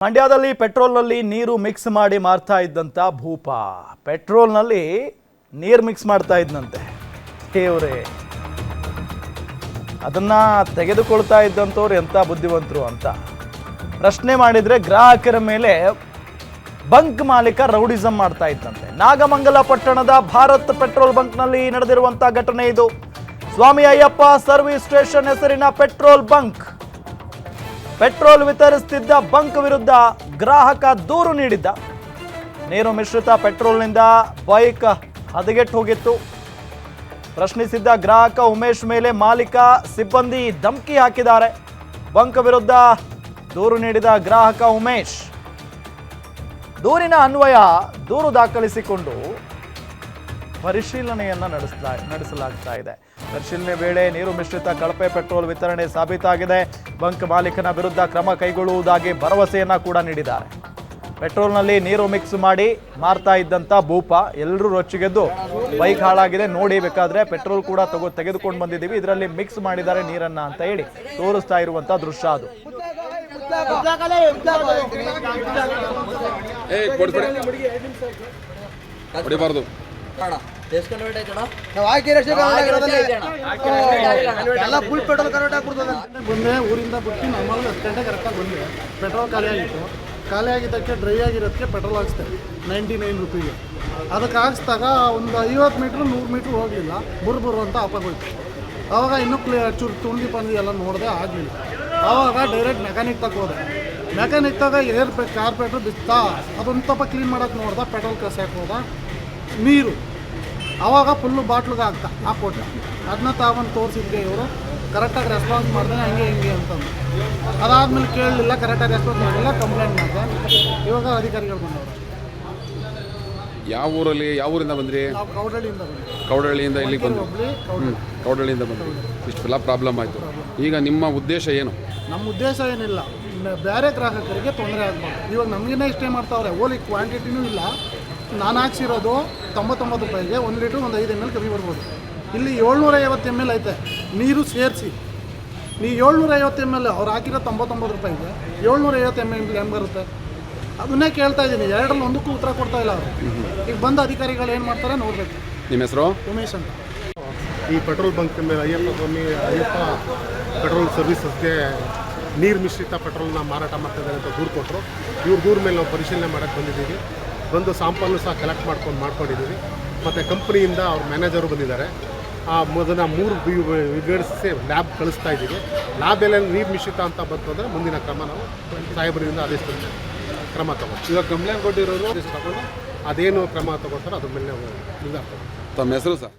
ಮಂಡ್ಯದಲ್ಲಿ ಪೆಟ್ರೋಲ್ನಲ್ಲಿ ನೀರು ಮಿಕ್ಸ್ ಮಾಡಿ ಮಾರ್ತಾ ಇದ್ದಂತ ಭೂಪ ಪೆಟ್ರೋಲ್ನಲ್ಲಿ ನೀರು ಮಿಕ್ಸ್ ಮಾಡ್ತಾ ಇದ್ದಂತೆ ದೇವ್ರೇ ಅದನ್ನ ತೆಗೆದುಕೊಳ್ತಾ ಇದ್ದಂತವ್ರು ಎಂತ ಬುದ್ಧಿವಂತರು ಅಂತ ಪ್ರಶ್ನೆ ಮಾಡಿದ್ರೆ ಗ್ರಾಹಕರ ಮೇಲೆ ಬಂಕ್ ಮಾಲೀಕ ರೌಡಿಸಂ ಮಾಡ್ತಾ ಇದ್ದಂತೆ ನಾಗಮಂಗಲ ಪಟ್ಟಣದ ಭಾರತ್ ಪೆಟ್ರೋಲ್ ಬಂಕ್ನಲ್ಲಿ ನಡೆದಿರುವಂತಹ ಘಟನೆ ಇದು ಸ್ವಾಮಿ ಅಯ್ಯಪ್ಪ ಸರ್ವಿಸ್ ಸ್ಟೇಷನ್ ಹೆಸರಿನ ಪೆಟ್ರೋಲ್ ಬಂಕ್ ಪೆಟ್ರೋಲ್ ವಿತರಿಸುತ್ತಿದ್ದ ಬಂಕ್ ವಿರುದ್ಧ ಗ್ರಾಹಕ ದೂರು ನೀಡಿದ್ದ ನೀರು ಮಿಶ್ರಿತ ಪೆಟ್ರೋಲ್ನಿಂದ ಬೈಕ್ ಹದಗೆಟ್ಟು ಹೋಗಿತ್ತು ಪ್ರಶ್ನಿಸಿದ್ದ ಗ್ರಾಹಕ ಉಮೇಶ್ ಮೇಲೆ ಮಾಲೀಕ ಸಿಬ್ಬಂದಿ ಧಮಕಿ ಹಾಕಿದ್ದಾರೆ ಬಂಕ್ ವಿರುದ್ಧ ದೂರು ನೀಡಿದ ಗ್ರಾಹಕ ಉಮೇಶ್ ದೂರಿನ ಅನ್ವಯ ದೂರು ದಾಖಲಿಸಿಕೊಂಡು ಪರಿಶೀಲನೆಯನ್ನ ನಡೆಸಲಾಗ್ತಾ ಇದೆ ಪರಿಶೀಲನೆ ವೇಳೆ ನೀರು ಮಿಶ್ರಿತ ಕಳಪೆ ಪೆಟ್ರೋಲ್ ವಿತರಣೆ ಸಾಬೀತಾಗಿದೆ ಬಂಕ್ ಮಾಲೀಕನ ವಿರುದ್ಧ ಕ್ರಮ ಕೈಗೊಳ್ಳುವುದಾಗಿ ಭರವಸೆಯನ್ನ ಕೂಡ ನೀಡಿದ್ದಾರೆ ಪೆಟ್ರೋಲ್ನಲ್ಲಿ ನೀರು ಮಿಕ್ಸ್ ಮಾಡಿ ಮಾರ್ತಾ ಇದ್ದಂತ ಭೂಪ ಎಲ್ಲರೂ ರೊಚ್ಚಿಗೆದ್ದು ಬೈಕ್ ಹಾಳಾಗಿದೆ ನೋಡಿ ಬೇಕಾದ್ರೆ ಪೆಟ್ರೋಲ್ ಕೂಡ ತೆಗೆದುಕೊಂಡು ಬಂದಿದ್ದೀವಿ ಇದರಲ್ಲಿ ಮಿಕ್ಸ್ ಮಾಡಿದ್ದಾರೆ ನೀರನ್ನ ಅಂತ ಹೇಳಿ ತೋರಿಸ್ತಾ ಇರುವಂತ ದೃಶ್ಯ ಅದು ಬಂದೆ ಊರಿಂದ ಬಿಟ್ಟು ನಮ್ಮಲ್ಲಿ 10 ಗಂಟೆ ಕರೆಕ್ಟಾಗಿ ಬಂದೆ ಪೆಟ್ರೋಲ್ ಖಾಲಿ ಆಗಿದ್ದಕ್ಕೆ ಡ್ರೈ ಆಗಿರೋದಕ್ಕೆ ಪೆಟ್ರೋಲ್ ಹಾಕ್ಸ್ತೇವೆ 99 ರುಪೀಗೆ ಅದಕ್ಕೆ ಹಾಕ್ಸ್ದಾಗ ಒಂದು 50 ಮೀಟ್ರ್ 100 ಮೀಟ್ರ್ ಹೋಗಲಿಲ್ಲ ಬುರ್ಬುರು ಅಂತ ಆಪಾಗೋಯ್ತು ಆವಾಗ ಇನ್ನೂ ಚೂರು ತುಂಡಿ ಪಂದಿ ಎಲ್ಲ ನೋಡಿದೆ ಆಗಲಿಲ್ಲ ಆವಾಗ ಡೈರೆಕ್ಟ್ ಮೆಕ್ಯಾನಿಕ್ ತಗೋದೆ ಮೆಕ್ಯಾನಿಕ್ ತಗ ಕಾರ್ಪೆಟ್ರು ಬಿತ್ತಾ ಅದೊಂದು ಸ್ವಲ್ಪ ಕ್ಲೀನ್ ಮಾಡೋಕೆ ನೋಡ್ದೆ ಪೆಟ್ರೋಲ್ ಕಸಕ್ಕೆ ಹೋದ ನೀರು ಆವಾಗ ಫುಲ್ಲು ಬಾಟ್ಲಿಗೆ ಹಾಕ್ಕೊಟ್ಟೆ ಅದನ್ನ ತಗೊಂಡು ತೋರಿಸಿದ್ದೆ ಇವರು ಕರೆಕ್ಟಾಗಿ ರೆಸ್ಪಾನ್ಸ್ ಮಾಡಿದೆ ಹಂಗೆ ಹಿಂಗೆ ಅಂತಂದು ಅದಾದಮೇಲೆ ಕೇಳಲಿಲ್ಲ ಕರೆಕ್ಟಾಗಿ ರೆಸ್ಪಾನ್ಸ್ ಮಾಡಿಲ್ಲ ಕಂಪ್ಲೇಂಟ್ ಮಾಡಿದೆ ಇವಾಗ ಅಧಿಕಾರಿಗಳು ಬಂದವರು ಯಾವ ಊರಿಂದ ಬಂದ್ರಿ? ನಾವು ಕೌಡಳ್ಳಿಯಿಂದ ಬಂದ್ವಿ. ಕೌಡಳ್ಳಿಯಿಂದ ಇಲ್ಲಿಗೆ ಬಂದ್ರಿ? ಕೌಡಳ್ಳಿಯಿಂದ ಬಂದ್ರಿ. ಇಷ್ಟೆಲ್ಲ ಪ್ರಾಬ್ಲಮ್ ಆಯಿತು. ಈಗ ನಿಮ್ಮ ಉದ್ದೇಶ ಏನು? ನಮ್ಮ ಉದ್ದೇಶ ಏನಿಲ್ಲ ಬೇರೆ ಗ್ರಾಹಕರಿಗೆ ತೊಂದರೆ ಆಗ್ಬಾರ್ದು. ಇವಾಗ ನಮಗಿನ್ನ ಇಷ್ಟೇ ಮಾಡ್ತಾವ್ರೆ ಓಲಿ ಕ್ವಾಂಟಿಟಿನೂ ಇಲ್ಲ. ನಾನು ಹಾಕ್ಸಿರೋದು 99 ರೂಪಾಯಿಗೆ 1 ಲೀಟ್ರ್ ಒಂದು 5 ml ಕಮ್ಮಿ ಬರ್ಬೋದು. ಇಲ್ಲಿ 750 ml ಐತೆ ನೀರು ಸೇರಿಸಿ. ನೀವು 750 ml ಅವ್ರು ಹಾಕಿರೋ 99 ರೂಪಾಯಿಗೆ 750 ml ಹೆಂಗೆ ಬರುತ್ತೆ? ಅದನ್ನೇ ಕೇಳ್ತಾ ಇದ್ದೀನಿ. ಎರಡರಲ್ಲಿ ಒಂದಕ್ಕೂ ಉತ್ತರ ಕೊಡ್ತಾ ಇಲ್ಲ ಅವರು. ಈಗ ಬಂದ ಅಧಿಕಾರಿಗಳು ಏನು ಮಾಡ್ತಾರೆ ನೋಡಬೇಕು. ನಿಮ್ಮ ಹೆಸರು? ಉಮೇಶ್ ಅಂತ. ಈ ಪೆಟ್ರೋಲ್ ಬಂಕ್ ಮೇಲೆ ಅಯ್ಯಪ್ಪ ಪೆಟ್ರೋಲ್ ಸರ್ವಿಸಸ್ಗೆ ನೀರು ಮಿಶ್ರಿತ ಪೆಟ್ರೋಲ್ನ ಮಾರಾಟ ಮಾಡ್ತಿದ್ದಾರೆ ಅಂತ ದೂರು ಕೊಟ್ಟರು. ಇವ್ರ ದೂರ ಮೇಲೆ ನಾವು ಪರಿಶೀಲನೆ ಮಾಡೋಕ್ಕೆ ಬಂದಿದ್ದೀವಿ. ಬಂದು ಸಾಂಪಲ್ಲು ಸಹ ಕಲೆಕ್ಟ್ ಮಾಡ್ಕೊಂಡಿದ್ದೀವಿ. ಮತ್ತು ಕಂಪ್ನಿಯಿಂದ ಅವ್ರ ಮ್ಯಾನೇಜರು ಬಂದಿದ್ದಾರೆ. ಮೊದಲ 3 ವಿಂಗಡಿಸಿ ಲ್ಯಾಬ್ ಕಳಿಸ್ತಾ ಇದ್ದೀವಿ. ಲ್ಯಾಬೆಲ್ಲ ನೀರು ಮಿಶ್ರಿತ ಅಂತ ಬಂತಂದರೆ ಮುಂದಿನ ಕ್ರಮ ನಾವು ಸಾಹೇಬರಿಂದ ಆದೇಶ ಕ್ರಮ ತಗೊಂಡು ಇವಾಗ ಕಂಪ್ಲೇಂಟ್ ಕೊಟ್ಟಿರೋರು ತಗೊಂಡು ಅದೇನು ಕ್ರಮ ತಗೋತಾರೋ ಅದ್ರ ಮೇಲೆ ನಾವು ನಿರ್ಧಾರ. ತಮ್ಮ ಹೆಸರು ಸರ್?